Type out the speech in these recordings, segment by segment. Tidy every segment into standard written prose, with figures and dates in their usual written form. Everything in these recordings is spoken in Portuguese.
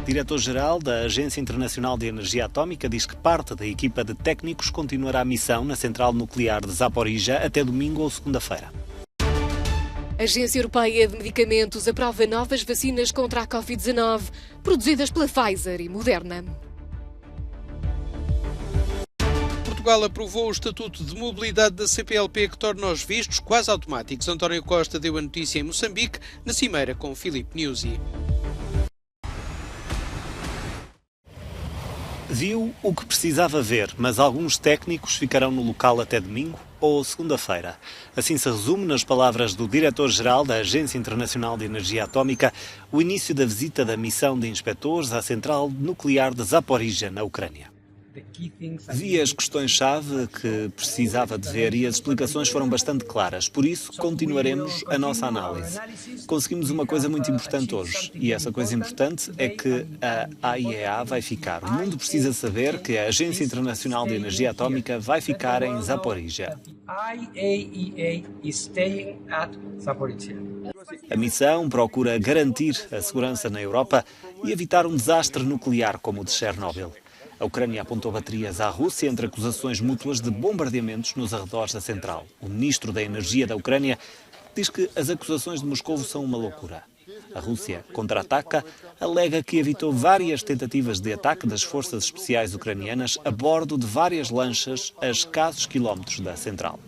Diretor-geral da Agência Internacional de Energia Atómica diz que parte da equipa de técnicos continuará a missão na central nuclear de Zaporizhzhia até domingo ou segunda-feira. A Agência Europeia de Medicamentos aprova novas vacinas contra a Covid-19, produzidas pela Pfizer e Moderna. Portugal aprovou o Estatuto de Mobilidade da CPLP que torna os vistos quase automáticos. António Costa deu a notícia em Moçambique, na cimeira com Filipe Nyusi. Viu o que precisava ver, mas alguns técnicos ficarão no local até domingo ou segunda-feira. Assim se resume, nas palavras do diretor-geral da Agência Internacional de Energia Atómica, o início da visita da missão de inspectores à central nuclear de Zaporizhzhia, na Ucrânia. Vi as questões-chave que precisava de ver e as explicações foram bastante claras. Por isso, continuaremos a nossa análise. Conseguimos uma coisa muito importante hoje, e essa coisa importante é que a AIEA vai ficar. O mundo precisa saber que a Agência Internacional de Energia Atómica vai ficar em Zaporizhzhia. A missão procura garantir a segurança na Europa e evitar um desastre nuclear como o de Chernobyl. A Ucrânia apontou baterias à Rússia entre acusações mútuas de bombardeamentos nos arredores da central. O ministro da Energia da Ucrânia diz que as acusações de Moscovo são uma loucura. A Rússia contra-ataca, alega que evitou várias tentativas de ataque das forças especiais ucranianas a bordo de várias lanchas a escassos quilómetros da central.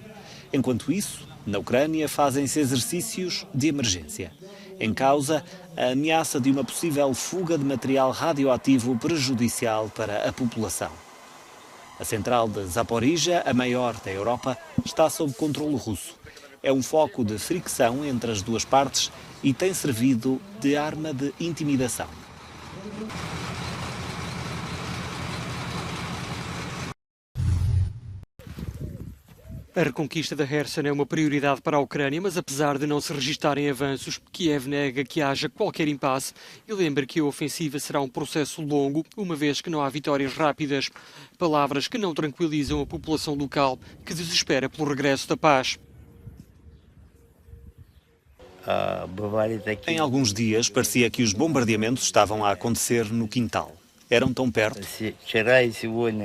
Enquanto isso, na Ucrânia fazem-se exercícios de emergência. Em causa, a ameaça de uma possível fuga de material radioativo prejudicial para a população. A central de Zaporizhzhia, a maior da Europa, está sob controle russo. É um foco de fricção entre as duas partes e tem servido de arma de intimidação. A reconquista da Kherson é uma prioridade para a Ucrânia, mas apesar de não se registarem avanços, Kiev nega que haja qualquer impasse e lembra que a ofensiva será um processo longo, uma vez que não há vitórias rápidas. Palavras que não tranquilizam a população local, que desespera pelo regresso da paz. Em alguns dias, parecia que os bombardeamentos estavam a acontecer no quintal. Eram tão perto.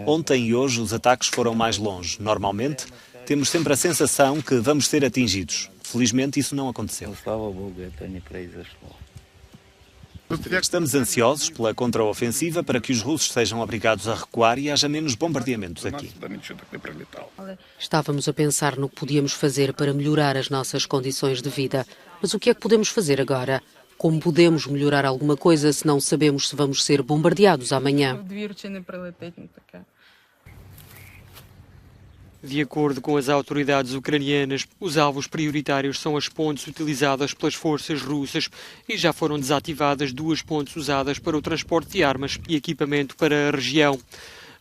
Ontem e hoje os ataques foram mais longe. Normalmente, temos sempre a sensação que vamos ser atingidos. Felizmente, isso não aconteceu. Estamos ansiosos pela contraofensiva para que os russos sejam obrigados a recuar e haja menos bombardeamentos aqui. Estávamos a pensar no que podíamos fazer para melhorar as nossas condições de vida. Mas o que é que podemos fazer agora? Como podemos melhorar alguma coisa se não sabemos se vamos ser bombardeados amanhã? De acordo com as autoridades ucranianas, os alvos prioritários são as pontes utilizadas pelas forças russas e já foram desativadas 2 pontes usadas para o transporte de armas e equipamento para a região.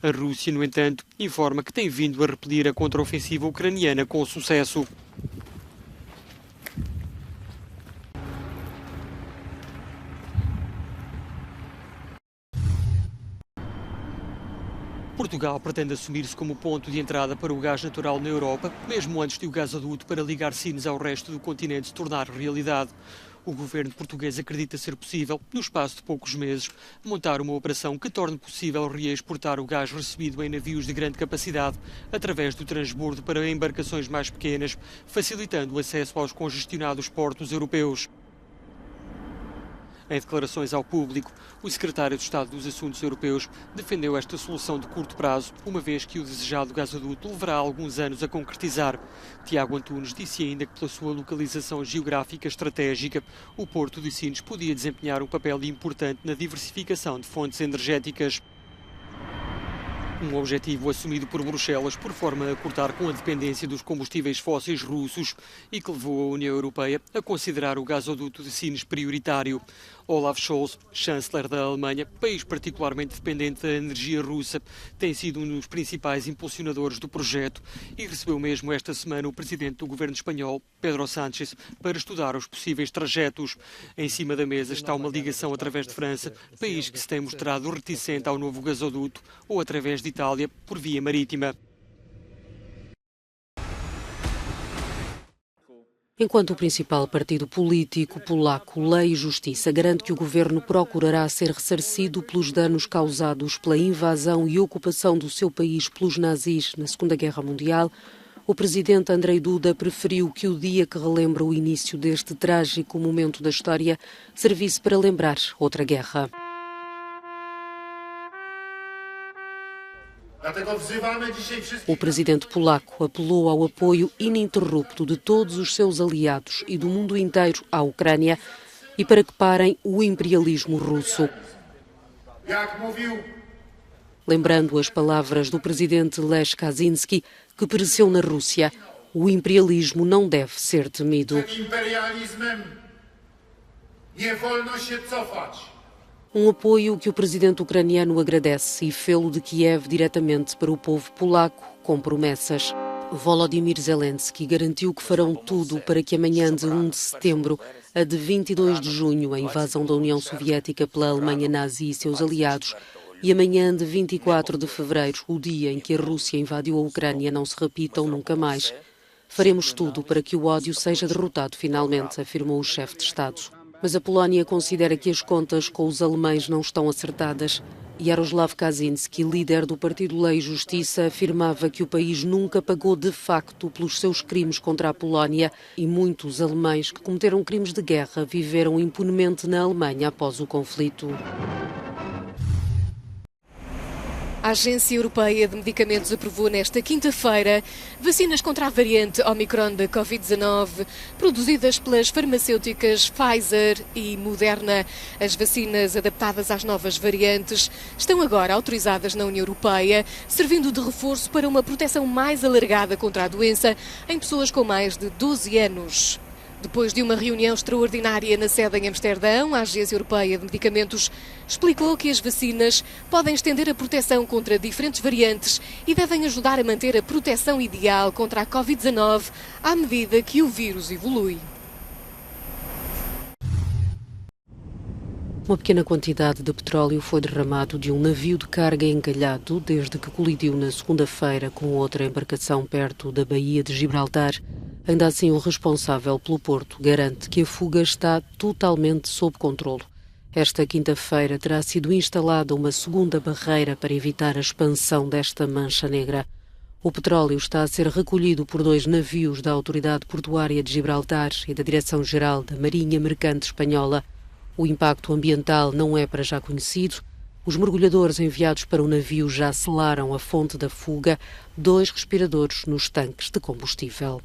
A Rússia, no entanto, informa que tem vindo a repelir a contraofensiva ucraniana com sucesso. Portugal pretende assumir-se como ponto de entrada para o gás natural na Europa, mesmo antes de o gasoduto para ligar Sines ao resto do continente se tornar realidade. O governo português acredita ser possível, no espaço de poucos meses, montar uma operação que torne possível reexportar o gás recebido em navios de grande capacidade através do transbordo para embarcações mais pequenas, facilitando o acesso aos congestionados portos europeus. Em declarações ao público, o secretário de Estado dos Assuntos Europeus defendeu esta solução de curto prazo, uma vez que o desejado gasoduto levará alguns anos a concretizar. Tiago Antunes disse ainda que, pela sua localização geográfica estratégica, o Porto de Sines podia desempenhar um papel importante na diversificação de fontes energéticas. Um objetivo assumido por Bruxelas por forma a cortar com a dependência dos combustíveis fósseis russos e que levou a União Europeia a considerar o gasoduto de Sines prioritário. Olaf Scholz, chanceler da Alemanha, país particularmente dependente da energia russa, tem sido um dos principais impulsionadores do projeto e recebeu mesmo esta semana o presidente do governo espanhol, Pedro Sánchez, para estudar os possíveis trajetos. Em cima da mesa está uma ligação através de França, país que se tem mostrado reticente ao novo gasoduto, ou através de Itália, por via marítima. Enquanto o principal partido político polaco, Lei e Justiça, garante que o governo procurará ser ressarcido pelos danos causados pela invasão e ocupação do seu país pelos nazis na Segunda Guerra Mundial, o presidente Andrzej Duda preferiu que o dia que relembra o início deste trágico momento da história servisse para lembrar outra guerra. O presidente polaco apelou ao apoio ininterrupto de todos os seus aliados e do mundo inteiro à Ucrânia e para que parem o imperialismo russo. Lembrando as palavras do presidente Lech Kaczynski, que pereceu na Rússia, o imperialismo não deve ser temido. Um apoio que o presidente ucraniano agradece e fê-lo de Kiev diretamente para o povo polaco, com promessas. Volodymyr Zelensky garantiu que farão tudo para que amanhã de 1 de setembro a de 22 de junho, a invasão da União Soviética pela Alemanha nazi e seus aliados, e amanhã de 24 de fevereiro, o dia em que a Rússia invadiu a Ucrânia, não se repitam nunca mais. Faremos tudo para que o ódio seja derrotado finalmente, afirmou o chefe de Estado. Mas a Polónia considera que as contas com os alemães não estão acertadas. Jarosław Kaczynski, líder do Partido Lei e Justiça, afirmava que o país nunca pagou de facto pelos seus crimes contra a Polónia e muitos alemães que cometeram crimes de guerra viveram impunemente na Alemanha após o conflito. A Agência Europeia de Medicamentos aprovou nesta quinta-feira vacinas contra a variante Omicron da Covid-19, produzidas pelas farmacêuticas Pfizer e Moderna. As vacinas adaptadas às novas variantes estão agora autorizadas na União Europeia, servindo de reforço para uma proteção mais alargada contra a doença em pessoas com mais de 12 anos. Depois de uma reunião extraordinária na sede em Amsterdão, a Agência Europeia de Medicamentos explicou que as vacinas podem estender a proteção contra diferentes variantes e devem ajudar a manter a proteção ideal contra a Covid-19 à medida que o vírus evolui. Uma pequena quantidade de petróleo foi derramado de um navio de carga encalhado desde que colidiu na segunda-feira com outra embarcação perto da Baía de Gibraltar. Ainda assim, o responsável pelo porto garante que a fuga está totalmente sob controlo. Esta quinta-feira terá sido instalada uma segunda barreira para evitar a expansão desta mancha negra. O petróleo está a ser recolhido por 2 navios da Autoridade Portuária de Gibraltar e da Direção-Geral da Marinha Mercante Espanhola. O impacto ambiental não é para já conhecido. Os mergulhadores enviados para o navio já selaram a fonte da fuga, 2 respiradores nos tanques de combustível.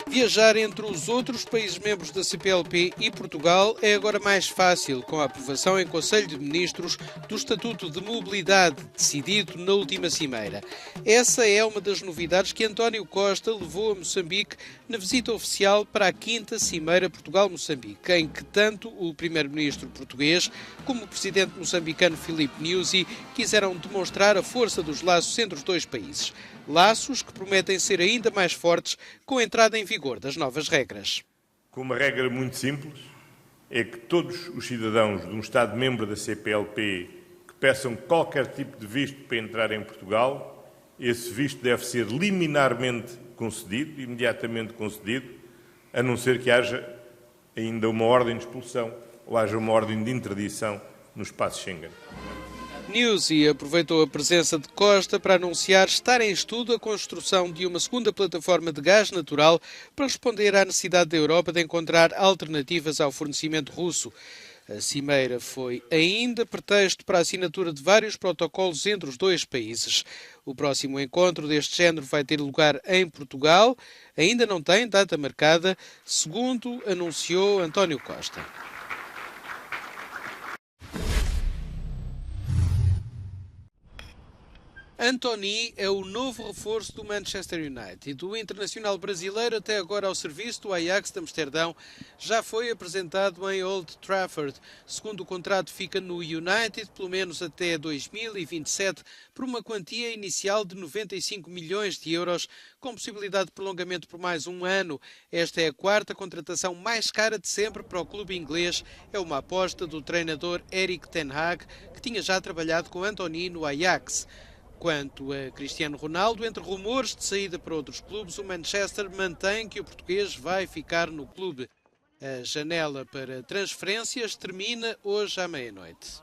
Viajar entre os outros países membros da CPLP e Portugal é agora mais fácil, com a aprovação em Conselho de Ministros do Estatuto de Mobilidade, decidido na última cimeira. Essa é uma das novidades que António Costa levou a Moçambique na visita oficial para a 5ª Cimeira Portugal-Moçambique, em que tanto o primeiro-ministro português como o presidente moçambicano Filipe Nyusi quiseram demonstrar a força dos laços entre os dois países. Laços que prometem ser ainda mais fortes com a entrada em vigor das novas regras. Com uma regra muito simples, é que todos os cidadãos de um Estado-membro da CPLP que peçam qualquer tipo de visto para entrar em Portugal, esse visto deve ser liminarmente concedido, imediatamente concedido, a não ser que haja ainda uma ordem de expulsão ou haja uma ordem de interdição no espaço Schengen. Nyusi aproveitou a presença de Costa para anunciar estar em estudo a construção de uma segunda plataforma de gás natural para responder à necessidade da Europa de encontrar alternativas ao fornecimento russo. A cimeira foi ainda pretexto para a assinatura de vários protocolos entre os dois países. O próximo encontro deste género vai ter lugar em Portugal. Ainda não tem data marcada, segundo anunciou António Costa. Antony é o novo reforço do Manchester United. O internacional brasileiro, até agora ao serviço do Ajax de Amsterdão, já foi apresentado em Old Trafford. Segundo o contrato, fica no United pelo menos até 2027 por uma quantia inicial de 95 milhões de euros, com possibilidade de prolongamento por mais um ano. Esta é a 4ª contratação mais cara de sempre para o clube inglês. É uma aposta do treinador Erik ten Hag, que tinha já trabalhado com Antony no Ajax. Quanto a Cristiano Ronaldo, entre rumores de saída para outros clubes, o Manchester mantém que o português vai ficar no clube. A janela para transferências termina hoje à meia-noite.